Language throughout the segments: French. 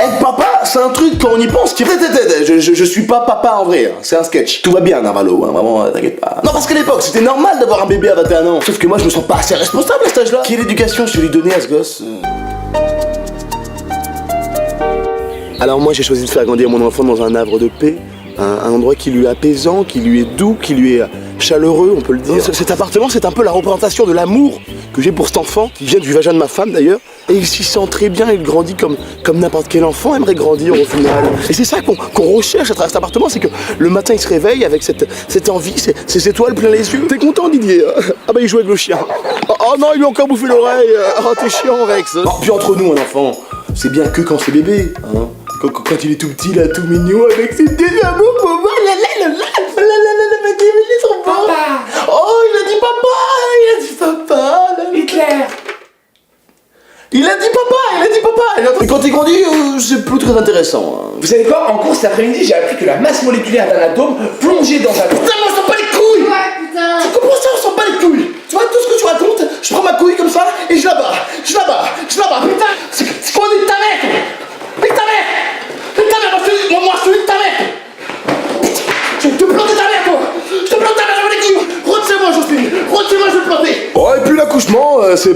Être papa, c'est un truc quand on y pense qui... Je suis pas papa en vrai, hein. C'est un sketch. Tout va bien, Narvalo, hein. Vraiment, t'inquiète pas. Non, parce qu'à l'époque, c'était normal d'avoir un bébé à 21 ans. Sauf que moi, je me sens pas assez responsable à cet âge-là. Quelle éducation je vais lui donner à ce gosse? Alors moi, j'ai choisi de faire grandir mon enfant dans un havre de paix. Un endroit qui lui est apaisant, qui lui est doux, qui lui est chaleureux, on peut le dire. Cet appartement, c'est un peu la représentation de l'amour que j'ai pour cet enfant, qui vient du vagin de ma femme d'ailleurs. Et il s'y sent très bien, il grandit comme n'importe quel enfant aimerait grandir au final. Et c'est ça qu'on recherche à travers cet appartement, c'est que le matin il se réveille avec cette envie, ces étoiles plein les yeux. T'es content Didier? Ah bah il joue avec le chien. Oh non, il lui a encore bouffé l'oreille. Oh t'es chiant Rex. Oh, puis entre nous un enfant, c'est bien que quand c'est bébé, hein. Quand il est tout petit, là, tout mignon, avec ses deux amours pour voir, il est trop beau. Papa. Oh, il a dit papa, Hitler. Il a dit papa. Et quand il grandit, c'est plus très intéressant. Hein. Vous savez quoi? En cours cet après-midi, j'ai appris que la masse moléculaire d'un atome plongeait dans un... Putain, mais on s'en bat les couilles! Ouais, putain! Tu comprends ça? On s'en bat les couilles! Tu vois, tout ce que tu racontes, je prends ma couille comme ça, et je la bats. Putain! C'est quoi on dit de ta mère? Nique ta mère! Moi, je te nique ta mère! Putain, je vais te planter ta mère, toi! Je te plante ta mère, j'en ai les couilles! Retire-moi, Jocelyne! Retire-moi, je vais te planter! Oh, et puis l'accouchement, c'est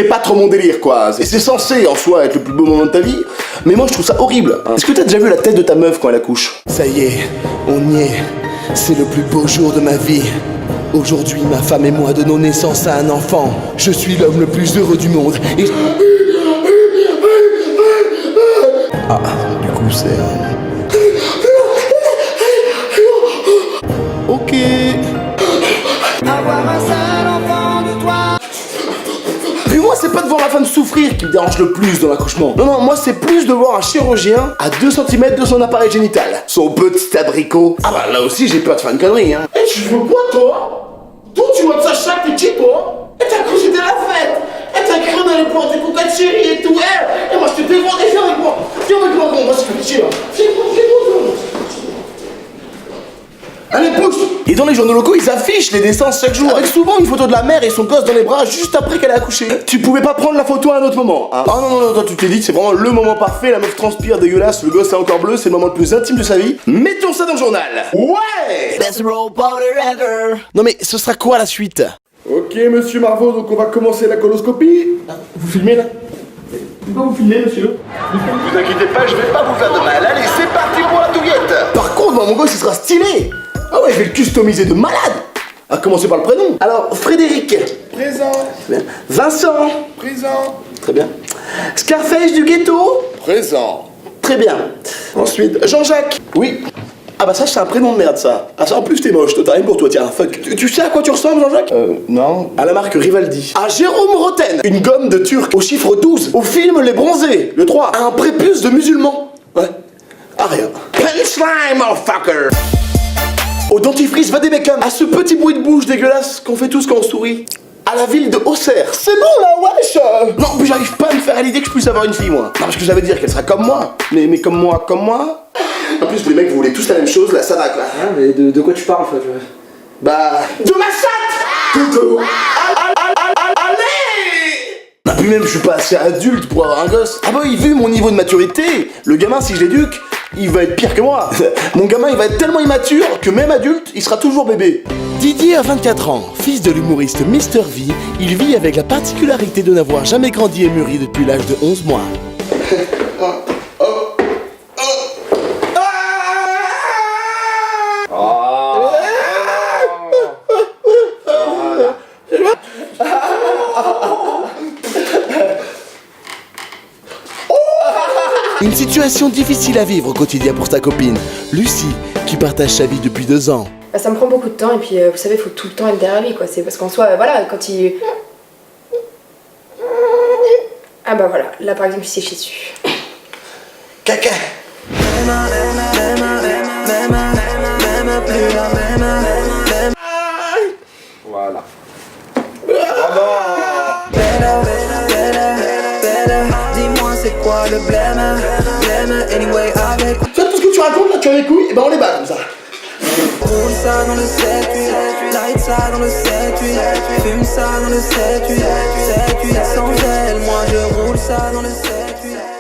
pas trop mon délire, quoi. C'est censé, en soi, être le plus beau moment de ta vie, mais moi, je trouve ça horrible. Hein. Est-ce que t'as déjà vu la tête de ta meuf quand elle accouche? Ça y est, on y est. C'est le plus beau jour de ma vie. Aujourd'hui, ma femme et moi donnons naissance à un enfant. Je suis l'homme le plus heureux du monde. Et... Ah, du coup, c'est... Ok. Puis moi, c'est pas de voir ma femme souffrir qui me dérange le plus dans l'accouchement. Non, moi, c'est plus de voir un chirurgien à 2 cm de son appareil génital. Son petit abricot. Ah bah là aussi, j'ai peur de faire une connerie, hein. Et tu veux quoi, toi? Toi, tu vois de ça chaque petit, toi? Et t'as cru que c'était la fête? Et t'as cru dans les plans des cocottes chéries et tout, et moi, je te défends, et viens avec moi, bon, moi, c'est petit, là. Viens-moi. Allez, pousse! Et dans les journaux locaux, ils affichent les naissances chaque jour, avec souvent une photo de la mère et son gosse dans les bras juste après qu'elle a accouché. Tu pouvais pas prendre la photo à un autre moment, hein? Ah non, toi tu t'es dit que c'est vraiment le moment parfait, la meuf transpire dégueulasse, le gosse est encore bleu, c'est le moment le plus intime de sa vie. Mettons ça dans le journal! Ouais! Best role powder ever! Non mais ce sera quoi la suite? Ok, monsieur Marveau, donc on va commencer la coloscopie. Vous filmez là? Pourquoi vous filmez, monsieur? Vous inquiétez pas, je vais pas vous faire de mal. Allez, c'est parti pour la touillette! Par contre, mon gosse, il sera stylé! Ah ouais, je vais le customiser de malade! À commencer par le prénom. Alors, Frédéric. Présent. Très bien. Vincent. Présent. Très bien. Scarface du ghetto. Présent. Très bien. Ensuite, Jean-Jacques. Oui. Ah bah ça, c'est un prénom de merde, ça. Ah ça, en plus, t'es moche, toi, t'as rien pour toi, tiens, fuck. Tu sais à quoi tu ressembles, Jean-Jacques? Non. À la marque Rivaldi. À Jérôme Roten. Une gomme de turc au chiffre 12. Au film Les Bronzés. Le 3. À un prépuce de musulman. Ouais. Ah rien. Punchline, motherfucker. Au dentifrice Vademecum, à ce petit bruit de bouche dégueulasse qu'on fait tous quand on sourit. À la ville de Auxerre. C'est bon là, wesh. Non, puis j'arrive pas à me faire à l'idée que je puisse avoir une fille, moi. Non, parce que j'avais dire qu'elle sera comme moi. Mais comme moi. En plus, les mecs, vous voulez tous la même chose, là, ça va quoi. Ah, mais de quoi tu parles, en fait? Bah... De ma chatte. Allez. Puis même, je suis pas assez adulte pour avoir un gosse. Ah bah oui, vu mon niveau de maturité, le gamin, si je l'éduque, il va être pire que moi. Mon gamin, il va être tellement immature que même adulte, il sera toujours bébé. Didier a 24 ans, fils de l'humoriste Mr V. Il vit avec la particularité de n'avoir jamais grandi et mûri depuis l'âge de 11 mois. Une situation difficile à vivre au quotidien pour ta copine, Lucie, qui partage sa vie depuis 2 ans. Bah, ça me prend beaucoup de temps et puis vous savez, il faut tout le temps être derrière lui, quoi. C'est parce qu'en soi, voilà, quand il... Ah bah voilà, là par exemple, il s'est chié dessus. Caca. Voilà. Dis-moi c'est quoi le blême anyway avec. Tout ce que tu racontes là, tu as les couilles, et ben on les bat comme ça. Roule ça dans le 7-8, light ça dans le 7-8, fume ça dans le 7-8, 7-8, ça dans le 7-8.